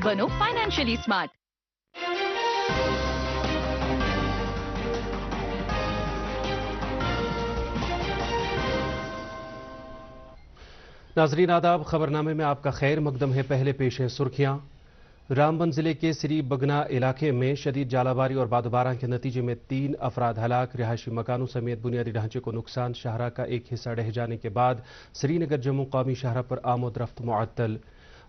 बनो financially smart. नाजरीन आदाब, खबरनामे में आपका खैर मकदम है। पहले पेश है सुर्खियां। रामबन जिले के श्री बगना इलाके में शदीद जालाबारी और बादबारा के नतीजे में 3 अफराद हलाक, रिहायशी मकानों समेत बुनियादी ढांचे को नुकसान। शाहरा का एक हिस्सा ढह जाने के बाद श्रीनगर जम्मू कौमी शाहरा पर आमद रफ्त मुअत्तल।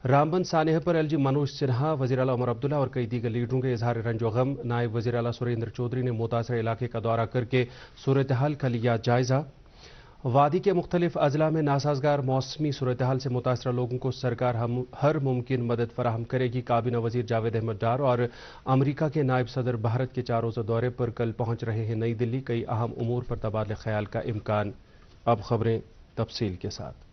रामबन सानेह पर एलजी मनोज सिन्हा, वज़ीर आला उमर अब्दुल्ला और कई दीगर लीडरों के इजहार रंजो गम। नायब वज़ीर आला सुरेंद्र चौधरी ने मुतासर इलाके का दौरा करके सूरत हाल का लिया जायजा। वादी के मुख्तलिफ अजला में नासाजगार मौसमी सूरत हाल से मुतासरा लोगों को सरकार हर मुमकिन मदद फराहम करेगी। काबीना वजीर जावेद अहमद डार और अमरीका के नायब सदर भारत के 4 रोज़ा दौरे पर कल पहुंच रहे हैं नई दिल्ली। कई अहम उमूर पर तबादले ख्याल का इम्कान। अब खबरें तफसील के साथ।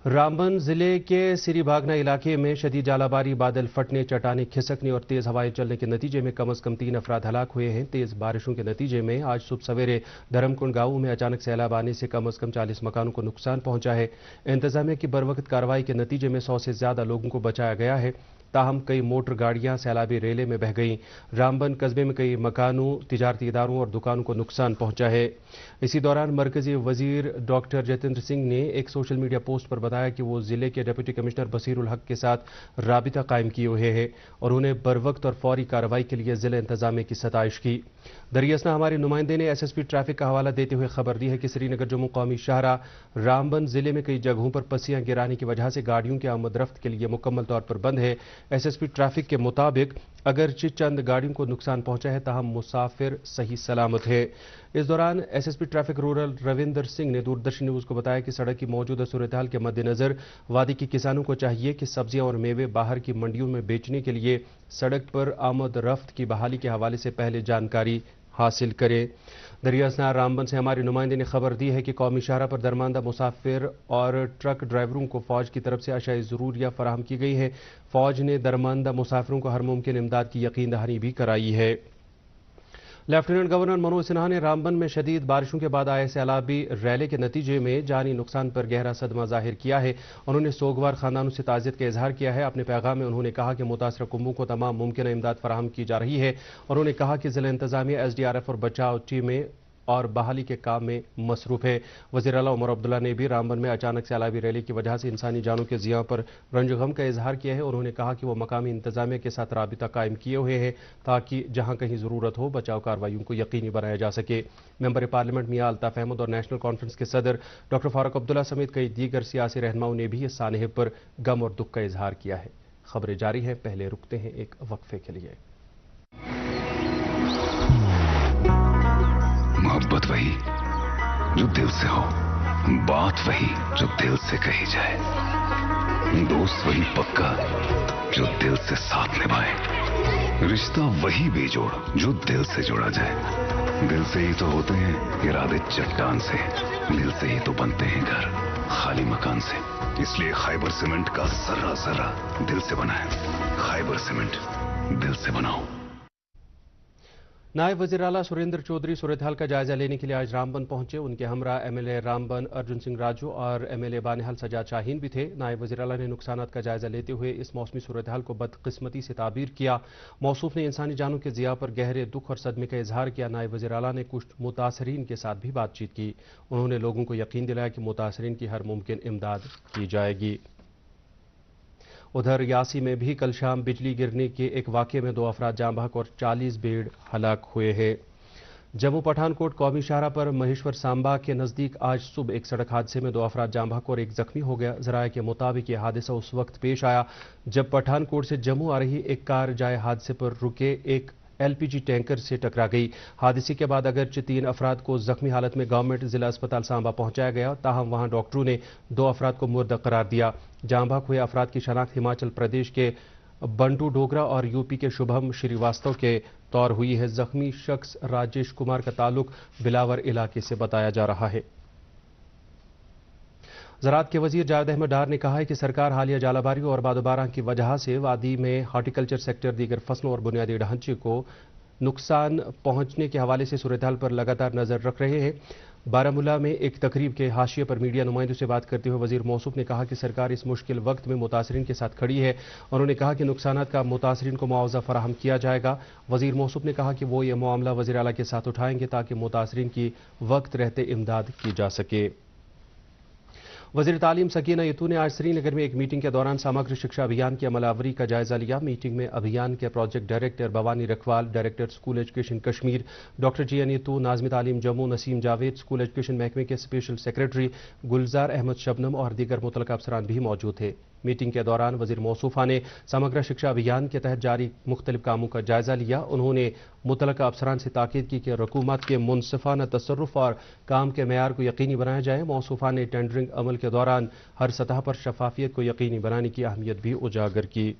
रामबन जिले के सिरी बागना इलाके में शदीद जालाबारी, बादल फटने, चट्टानें खिसकने और तेज हवाएं चलने के नतीजे में कम से कम 3 अफराद हलाक हुए हैं। तेज बारिशों के नतीजे में आज सुबह सवेरे धर्मकुंड गांव में अचानक सैलाब आने से कम से कम 40 मकानों को नुकसान पहुंचा है। इंतजामिया की बरवक्त कार्रवाई के नतीजे में 100 से ज्यादा लोगों को बचाया गया है। ताहम कई मोटर गाड़ियां सैलाबी रेले में बह गईं। रामबन कस्बे में कई मकानों, तिजारती इदारों और दुकानों को नुकसान पहुंचा है। इसी दौरान मरकजी वजीर डॉक्टर जितेंद्र सिंह ने एक सोशल मीडिया पोस्ट पर बताया कि वो जिले के डिप्टी कमिश्नर बसीरुल हक के साथ राबिता कायम किए हुए हैं और उन्हें बरवक्त और फौरी कार्रवाई के लिए जिला इंतजामिया की सताइश की। दरियासना हमारे नुमाइंदे ने एसएसपी ट्रैफिक का हवाला देते हुए खबर दी है कि श्रीनगर जम्मू कौमी शाहरा रामबन जिले में कई जगहों पर पस्सियां गिराने की वजह से गाड़ियों की आमद रफ्त के लिए मुकम्मल तौर पर बंद है। एसएसपी ट्रैफिक के मुताबिक अगरचे चंद गाड़ियों को नुकसान पहुंचा है, ताहम मुसाफिर सही सलामत है। इस दौरान SSP traffic rural Ravinder Singh ने दूरदर्शन न्यूज को बताया कि सड़क की मौजूदा सूरत हाल के मद्देनजर वादी के किसानों को चाहिए कि सब्जियां और मेवे बाहर की मंडियों में बेचने के लिए सड़क पर आमद रफ्त की बहाली के हवाले से पहले जानकारी हासिल करें। दरियासना रामबन से हमारे नुमाइंदे ने खबर दी है कि कौमी शाहरा पर दरमानदा मुसाफिर और ट्रक ड्राइवरों को फौज की तरफ से अशाए ज़रूरिया फराहम की गई है। फौज ने दरमानदा मुसाफिरों को हर मुमकिन इमदाद की यकीन दहानी भी कराई है। लेफ्टिनेंट गवर्नर मनोज सिन्हा ने रामबन में शदीद बारिशों के बाद आए सैलाबी रैले के नतीजे में जानी नुकसान पर गहरा सदमा जाहिर किया है। उन्होंने सोगवार खानदानों से ताज़ियत का इजहार किया है। अपने पैगाम में उन्होंने कहा कि मुतासरा कुंबों को तमाम मुमकिन इमदाद फराहम की जा रही है। उन्होंने कहा कि जिला इंतजामिया SDRF और बचाव टीमें और बहाली के काम में मसरूफ है। वज़ीर आला उमर अब्दुल्ला ने भी रामबन में अचानक सैलाबी रैली की वजह से इंसानी जानों के ज़िया पर रंज गम का इजहार किया है। उन्होंने कहा कि वो मकामी इंतजामिया के साथ राबिता कायम किए हुए हैं ताकि जहां कहीं ज़रूरत हो बचाव कार्रवाइयों को यकीनी बनाया जा सके। मेंबर पार्लियामेंट मियां अल्ताफ अहमद और नेशनल कॉन्फ्रेंस के सदर डॉक्टर फारूक अब्दुल्ला समेत कई दीगर सियासी रहनुमाओं ने भी इस सानहे पर गम और दुख का इजहार किया है। खबरें जारी है, पहले रुकते हैं एक वक्फे के लिए। मोहब्बत वही जो दिल से हो, बात वही जो दिल से कही जाए, दोस्त वही पक्का जो दिल से साथ निभाए, रिश्ता वही बेजोड़ जो दिल से जोड़ा जाए। दिल से ही तो होते हैं इरादे चट्टान से, दिल से ही तो बनते हैं घर खाली मकान से। इसलिए खैबर सीमेंट का जर्रा जर्रा दिल से बना है। खैबर सीमेंट, दिल से बनाओ। नायब वज़ीर आला सुरेंद्र चौधरी सूरत हाल का जायजा लेने के लिए आज रामबन पहुंचे। उनके हमरा MLA रामबन अर्जुन सिंह राजू और MLA बानिहाल सजाद शाहीन भी थे। नायब वज़ीर आला ने नुकसानात का जायजा लेते हुए इस मौसमी सूरत हाल को बदकिस्मती से ताबीर किया। मौसूफ ने इंसानी जानों के ज़िया पर गहरे दुख और सदमे का इजहार किया। नायब वज़ीर आला ने कुछ मुतासरीन के साथ भी बातचीत की। उन्होंने लोगों को यकीन दिलाया कि मुतासरीन की हर मुमकिन इमदाद की जाएगी। उधर यासी में भी कल शाम बिजली गिरने के एक वाक़े में 2 अफराद जाँ बहक और 40 भीड़ हलाक हुए हैं। जम्मू पठानकोट कौमी शाहरा पर महेश्वर सांबा के नज़दीक आज सुबह एक सड़क हादसे में 2 अफराद जाँ बहक और एक जख्मी हो गया। ज़राए के मुताबिक यह हादसा उस वक्त पेश आया जब पठानकोट से जम्मू आ रही एक कार जाए हादसे पर रुके एक LPG टैंकर से टकरा गई। हादसे के बाद अगरचे 3 अफराद को जख्मी हालत में गवर्नमेंट जिला अस्पताल सांबा पहुंचाया गया, ताहम वहां डॉक्टरों ने 2 अफराद को मुर्दा करार दिया। जाँ बहक हुए अफराद की शनाख्त हिमाचल प्रदेश के बंटू डोगरा और यूपी के शुभम श्रीवास्तव के तौर हुई है। जख्मी शख्स राजेश कुमार का ताल्लुक बिलावर इलाके से बताया जा रहा है। ज़राअत के वजीर जावेद अहमद डार ने कहा है कि सरकार हालिया जालाबारी और बादबारा की वजह से वादी में हार्टिकल्चर सेक्टर, दीगर फसलों और बुनियादी ढांचे को नुकसान पहुंचने के हवाले से सूरत हाल पर लगातार नजर रख रहे हैं। بارامولہ میں ایک تقریب کے حاشیے پر میڈیا نمائندوں سے بات کرتے ہوئے وزیر موصوف نے کہا کہ سرکار اس مشکل وقت میں متاثرین کے ساتھ کھڑی ہے. انہوں نے کہا کہ نقصانات کا متاثرین کو معاوضہ فراہم کیا جائے گا. وزیر موصوف نے کہا کہ وہ یہ معاملہ وزیر اعلیٰ کے ساتھ اٹھائیں گے تاکہ متاثرین کی وقت رہتے امداد کی جا سکے. وزیر تعلیم سکینہ یتو نے آج سری نگر میں ایک میٹنگ کے دوران سمگر شکشا ابھیان کی عمل آوری کا جائزہ لیا. میٹنگ میں ابھیان کے project director Bhavani رکھوال، director school education Kashmir doctor جی این یتو، ناظم تعلیم جموں نسیم جاوید، اسکول ایجوکیشن محکمے کے اسپیشل سیکریٹری گلزار احمد شبنم اور دیگر متعلقہ افسران بھی موجود تھے. میٹنگ کے دوران وزیر موصوفہ نے سمگر شکشا ابھیان کے تحت جاری مختلف کاموں کا جائزہ لیا. انہوں نے متعلقہ افسران سے تاکید کی کہ حکومت کے منصفانہ تصرف اور کام کے معیار کو یقینی بنایا جائے. موصوفہ نے ٹینڈرنگ عمل کے دوران ہر سطح پر شفافیت کو یقینی بنانے کی اہمیت بھی اجاگر کی.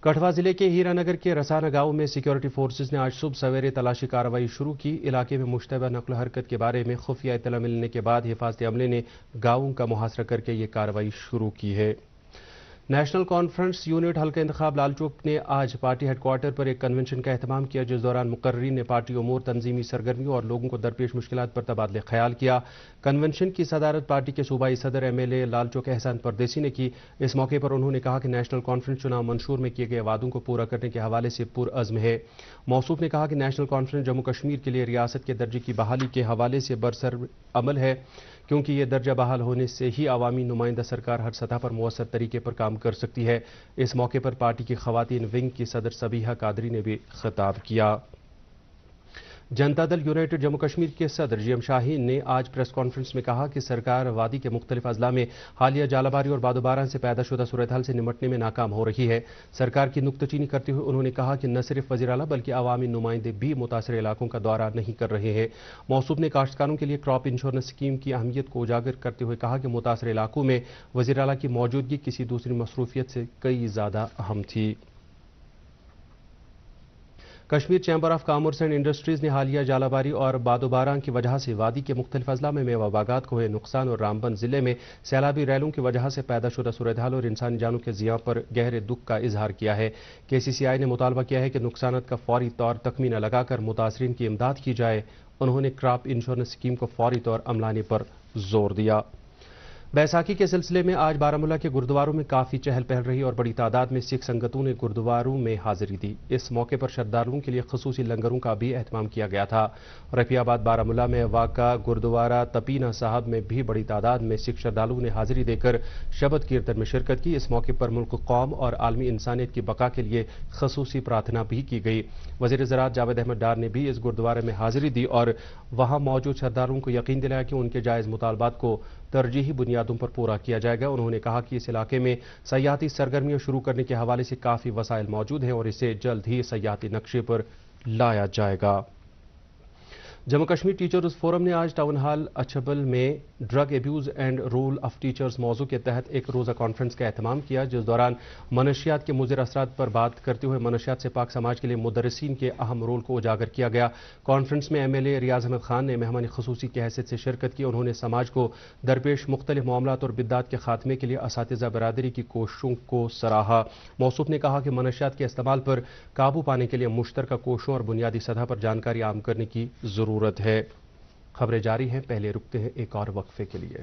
کٹھوا ضلع کے ہیرا نگر کے رسانہ گاؤں میں سیکیورٹی فورسز نے آج صبح سویرے تلاشی کارروائی شروع کی. علاقے میں مشتبہ نقل و حرکت کے بارے میں خفیہ اطلاع ملنے کے بعد حفاظتی عملے نے گاؤں کا محاصرہ کر کے یہ کارروائی شروع کی ہے. نیشنل کانفرنس یونٹ حلقہ انتخاب لال چوک نے آج پارٹی ہیڈ کوارٹر پر ایک کنونشن کا اہتمام کیا، جس دوران مقررین نے پارٹی امور، تنظیمی سرگرمیوں اور لوگوں کو درپیش مشکلات پر تبادلہ خیال کیا. کنونشن کی صدارت پارٹی کے صوبائی صدر M L A Lal Chowk احسان پردیسی نے کی. اس موقع پر انہوں نے کہا کہ نیشنل کانفرنس چناؤ منشور میں کیے گئے وعدوں کو پورا کرنے کے حوالے سے پرعزم ہے. موصوف نے کہا کہ نیشنل کانفرنس جموں کشمیر کے لیے ریاست کے درجے کی بحالی کے حوالے سے برسر عمل ہے، کیونکہ یہ درجہ بحال ہونے سے ہی عوامی نمائندہ سرکار ہر سطح پر مؤثر طریقے پر کام کر سکتی ہے. اس موقع پر پارٹی کی خواتین ونگ کی صدر سبیحہ قادری نے بھی خطاب کیا. جنتا دل یونائٹڈ جموں کشمیر کے صدر جی ایم شاہین نے آج پریس کانفرنس میں کہا کہ سرکار وادی کے مختلف اضلاع میں حالیہ ژالہ اور باد و باران سے پیدا شدہ صورتحال سے نمٹنے میں ناکام ہو رہی ہے. سرکار کی نکتہ چینی کرتے ہوئے انہوں نے کہا کہ نہ صرف وزیر اعلیٰ بلکہ عوامی نمائندے بھی متاثرہ علاقوں کا دورہ نہیں کر رہے ہیں. موصوف نے کاشتکاروں کے لیے کراپ انشورنس اسکیم کی اہمیت کو اجاگر کرتے ہوئے کہا کہ متاثرہ علاقوں میں وزیر اعلیٰ کی موجودگی کسی دوسری مصروفیت سے کئی زیادہ اہم تھی. Kashmir chamber of commerce and industries نے حالیہ ژالہ باری اور باد و باران کی وجہ سے وادی کے مختلف اضلاع میں میوہ باغات کو ہوئے نقصان اور رامبن ضلع میں سیلابی ریلوں کی وجہ سے پیدا شدہ صورتحال اور انسانی جانوں کے ضیاع پر گہرے دکھ کا اظہار کیا ہے. کے سی سی آئی نے مطالبہ کیا ہے کہ نقصانات کا فوری طور تخمینہ لگا کر متاثرین کی امداد کی جائے. انہوں نے کراپ انشورنس اسکیم کو فوری طور عملانے پر زور دیا. بیساکھی کے سلسلے میں آج بارامولہ کے گردواروں میں کافی چہل پہل رہی اور بڑی تعداد میں سکھ سنگتوں نے گردواروں میں حاضری دی. اس موقع پر شردھالوؤں کے لیے خصوصی لنگروں کا بھی اہتمام کیا گیا تھا. رفیع آباد بارامولہ میں واقع گردوارہ تپینہ صاحب میں بھی بڑی تعداد میں سکھ شردھالوؤں نے حاضری دے کر شبد کیرتن میں شرکت کی. اس موقع پر ملک، قوم اور عالمی انسانیت کی بقا کے لیے خصوصی پرارتھنا بھی کی گئی. وزیر زراعت جاوید احمد ڈار نے بھی اس گردوارے میں حاضری دی اور وہاں موجود شردھالوؤں کو یقین دلایا کہ ان کے جائز مطالبات کو ترجیحی بنیادوں پر پورا کیا جائے گا. انہوں نے کہا کہ اس علاقے میں سیاحتی سرگرمیاں شروع کرنے کے حوالے سے کافی وسائل موجود ہیں اور اسے جلد ہی سیاحتی نقشے پر لایا جائے گا. جموں کشمیر ٹیچرز فورم نے آج ٹاؤن ہال اچھبل میں drug abuse and role of teachers موضوع کے تحت ایک روزہ کانفرنس کا اہتمام کیا، جس دوران منشیات کے مضر اثرات پر بات کرتے ہوئے منشیات سے پاک سماج کے لیے مدرسین کے اہم رول کو اجاگر کیا گیا. کانفرنس میں M L A Riyaz Ahmad Khan نے مہمان خصوصی کی حیثیت سے شرکت کی. انہوں نے سماج کو درپیش مختلف معاملات اور بدعات کے خاتمے کے لیے اساتذہ برادری کی کوششوں کو سراہا. موصوف نے کہا کہ منشیات کے استعمال پر قابو پانے کے لیے مشترکہ کوششوں اور بنیادی سطح پر جانکاری عام کرنے کی ضرورت ہے. خبریں جاری ہیں، پہلے رکتے ہیں ایک اور وقفے کے لیے.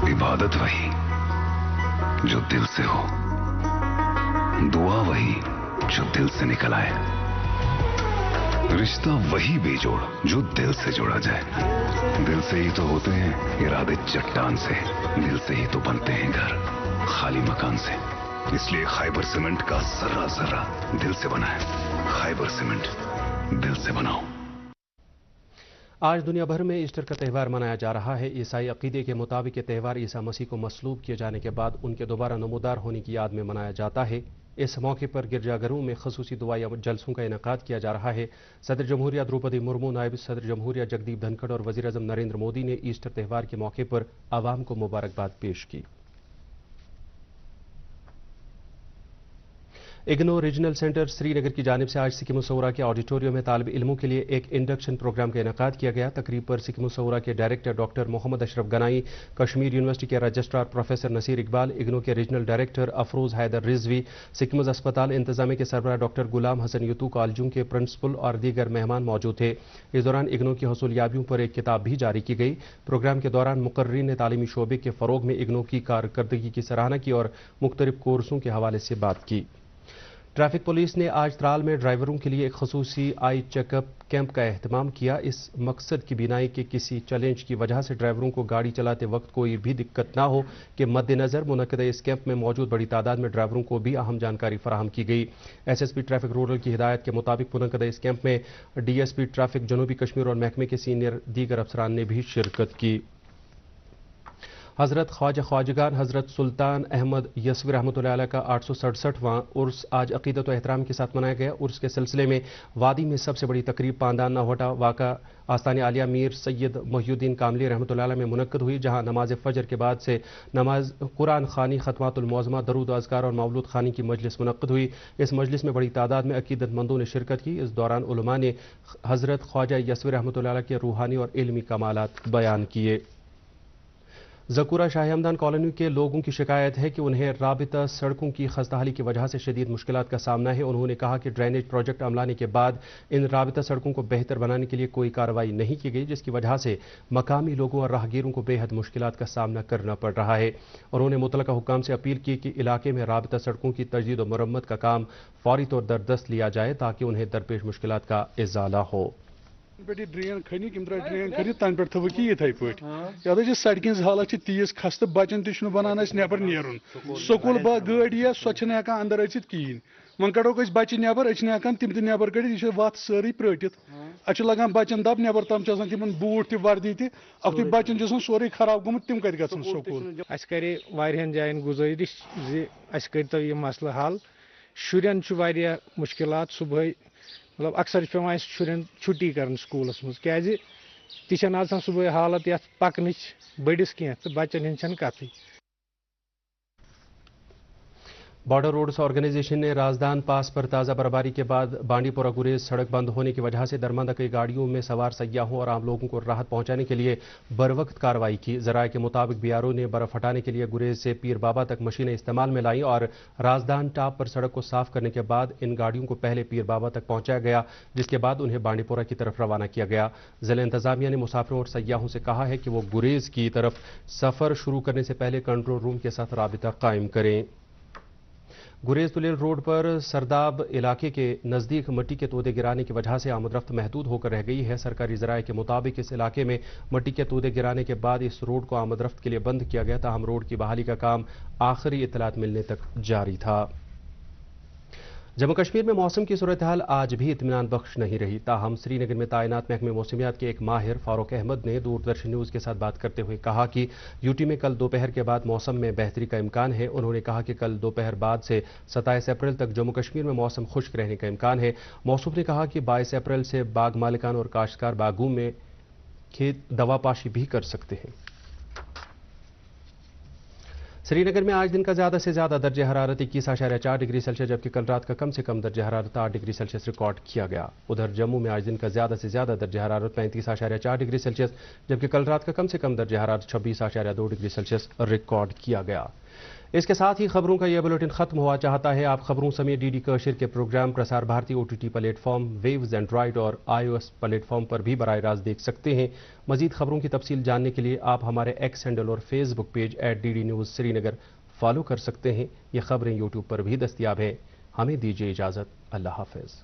عبادت وہی جو دل سے ہو، دعا وہی جو دل سے نکل آئے، رشتہ وہی بے جوڑ جو دل سے جوڑا جائے. دل سے ہی تو ہوتے ہیں ارادے چٹان سے، دل سے ہی تو بنتے ہیں گھر خالی مکان سے. اس لیے خیبر سیمنٹ کا ذرہ ذرہ دل سے بنا ہے. خیبر سیمنٹ، دل سے بناؤ. آج دنیا بھر میں ایسٹر کا تہوار منایا جا رہا ہے. عیسائی عقیدے کے مطابق یہ تہوار عیسیٰ مسیح کو مصلوب کیے جانے کے بعد ان کے دوبارہ نمودار ہونے کی یاد میں منایا جاتا ہے. اس موقع پر گرجا گھروں میں خصوصی دعائی جلسوں کا انعقاد کیا جا رہا ہے. صدر جمہوریہ دروپدی مرمو، نائب صدر جمہوریہ جگدیپ دھنکھڑ اور وزیر اعظم نریندر مودی نے ایسٹر تہوار کے موقع پر عوام کو مبارکباد پیش کی. इग्नो रीजनल सेंटर श्रीनगर की जानिब से आज सिक्किम सौरा के ऑडिटोरियम में तालिब इल्मों के लिए एक इंडक्शन प्रोग्राम का इनेकाद किया गया। तकरीब पर सिक्किम सौरा के director doctor Mohammad Ashraf Ganai, Kashmir university के रजिस्ट्रार प्रोफेसर नसीर इकबाल, इग्नो के रीजनल डायरेक्टर अफरोज हैदर रिजवी, सिक्किम अस्पताल इंतजामिया के सरबराह डॉक्टर गुलाम हसन यूतू, कॉलेजों के प्रिंसिपल और दीगर मेहमान मौजूद थे। इस दौरान इग्नो की हसूलियाबियों पर एक किताब भी जारी की गई। प्रोग्राम के दौरान मुकर्रीन ने तालीमी शोबे के फरोग में इग्नो की कारकर्दगी की सराहना की और मुख्तलिफ कोर्सों के हवाले से बात की। ट्रैफिक पुलिस ने आज त्राल में ड्राइवरों के लिए एक खसूसी आई चेकअप कैंप का एहतमाम किया। इस मकसद की बिनाई के किसी चैलेंज की वजह से ड्राइवरों को गाड़ी चलाते वक्त कोई भी दिक्कत ना हो के मद्देनजर मुनक्किदा इस कैंप में मौजूद बड़ी तादाद में ड्राइवरों को भी अहम जानकारी फराहम की गई। एसएसपी ट्रैफिक रूरल की हिदायत के मुताबिक मुनक्किदा इस कैंप में डीएसपी ट्रैफिक जनूबी कश्मीर और महकमे के सीनियर दीगर अफसरान ने भी शिरकत की। हज़रत ख्वाजा ख्वाजगान हज़रत सुल्तान अहमद यसवी रहमतुल्लाह अलैह का 867वां उर्स आज अक़ीदत व एहतराम के साथ मनाया गया। उर्स के सिलसिले में वादी में सबसे बड़ी तकरीब पांदान नाहोटा वाक़ा आस्तान आलिया मीर सैयद मोहिउद्दीन कामली रहमतुल्लाह अलैह में मुनक्कद हुई, जहां नमाज फजर के बाद से नमाज कुरान खानी, खतमातुल मौज़मा, दरूद अज़कार और मौलूद खानी की मजलिस मुनक्कद हुई। इस मजलिस में बड़ी तादाद में अक़ीदतमंदों ने शिरकत की। इस दौरान उलमा ने हज़रत ख्वाजा यसवी रहमतुल्लाह अलैह के रूहानी और इल्मी कमालात बयान किए। ज़कूरा शाही हमदान कॉलोनी के लोगों की शिकायत है कि उन्हें राबिता सड़कों की खस्ताहाली की वजह से शदीद मुश्किलात का सामना है। उन्होंने कहा कि ड्रेनेज प्रोजेक्ट अमलाने के बाद इन राबिता सड़कों को बेहतर बनाने के लिए कोई कार्रवाई नहीं की गई, जिसकी वजह से मकामी लोगों और राहगीरों को बेहद मुश्किलात का सामना करना पड़ रहा है। उन्होंने मुतलका हुक्काम से अपील की कि इलाके में राबिता सड़कों की तजदीद और मरम्मत का काम फौरी तौर दरदस्त लिया जाए ताकि उन्हें दरपेश मुश्किलात का इजाला हो। ड्रेन खन ड्रेन कर तन पे थवक इथे पे सड़क हालत तीज खस्त बचन तह बनान नबर नीरुन स्कूल गाड़ी सो हेकान अंदर अचित कहें वन कड़ोक बच्चे नबर हेकान तम नबर कड़ यह वत सारी प्रटित अ लगान बच्चन दब नबर तम तम बूट तह वर्दी तह बच्चन सोरे खराब गोमुत तम कत गन स्कूल करे वारियान जायन गुजारिश कर यह मसला हल शुरन मुश्किलात सुबह मतलब अक्सर पे शुरन छुट्टी कर स्कूलस मज क्या सुबह हालत ये पकन बड़िस कह तो बच्चन हंद कथ। बॉर्डर रोड्स ऑर्गेनाइजेशन ने राजदान पास पर ताज़ा बर्फबारी के बाद बांडीपुरा गुरेज सड़क बंद होने की वजह से दरमंदा कई गाड़ियों में सवार सयाहों और आम लोगों को राहत पहुंचाने के लिए बरवक्त कार्रवाई की। जराये के मुताबिक बीआरओ ने बर्फ हटाने के लिए गुरेज से पीर बाबा तक मशीनें इस्तेमाल में लाई और राजदान टाप पर सड़क को साफ करने के बाद इन गाड़ियों को पहले पीर बाबा तक पहुंचाया गया, जिसके बाद उन्हें बांडीपुरा की तरफ रवाना किया गया। जिला इंतजामिया ने मुसाफिरों और सयाहों से कहा है कि वो गुरेज की तरफ सफर शुरू करने से पहले कंट्रोल रूम के साथ राबिता कायम करें। गुरेज तुलेल रोड पर सरदाब इलाके के नज़दीक मिट्टी के तोदे गिराने की वजह से आमदरफ्त महदूद होकर रह गई है। सरकारी ज़राए के मुताबिक इस इलाके में मिट्टी के तोदे गिराने के बाद इस रोड को आमदरफ्त के लिए बंद किया गया, ताहम रोड की बहाली का काम आखिरी इत्तलात मिलने तक जारी था। जम्मू कश्मीर में मौसम की सूरत हाल आज भी इत्मीनान बख्श नहीं रही, ताहम श्रीनगर में तैनात महकमे मौसमियात के एक माहिर फारूक अहमद ने दूरदर्शन न्यूज़ के साथ बात करते हुए कहा कि यूटी में कल दोपहर के बाद मौसम में बेहतरी का इम्कान है। उन्होंने कहा कि कल दोपहर बाद से 27 अप्रैल तक जम्मू कश्मीर में मौसम खुश्क रहने का इम्कान है। मौसूफ ने कहा कि 22 अप्रैल से बाग मालिकान और काश्तकार बागों में खेत दवापाशी भी कर सकते हैं। श्रीनगर में आज दिन का ज्यादा से ज्यादा दर्जा हरारत 21.4 डिग्री सेल्सियस जबकि कल रात का कम से कम दर्जा हरारत 8 डिग्री सेल्सियस रिकॉर्ड किया गया। उधर जम्मू में आज दिन का ज्यादा से ज्यादा दर्जा हरारत 35.4 डिग्री सेल्सियस जबकि कल रात का कम से कम दर्जा हरारत 26.2 डिग्री सेल्सियस रिकॉर्ड किया गया। इसके साथ ही खबरों का यह बुलेटिन खत्म हुआ। चाहता है आप खबरों समेत डीडी कश्मीर के program Prasar Bharati OTT platform, waves, android और iOS प्लेटफॉर्म पर भी बराह रास्त देख सकते हैं। मजीद खबरों की तफसील जानने के लिए आप हमारे एक्स हैंडल और Facebook page @DD news Srinagar follow कर सकते हैं। ये खबरें यूट्यूब पर भी दस्तियाब हैं। हमें दीजिए इजाज़त। अल्लाह हाफ़िज़।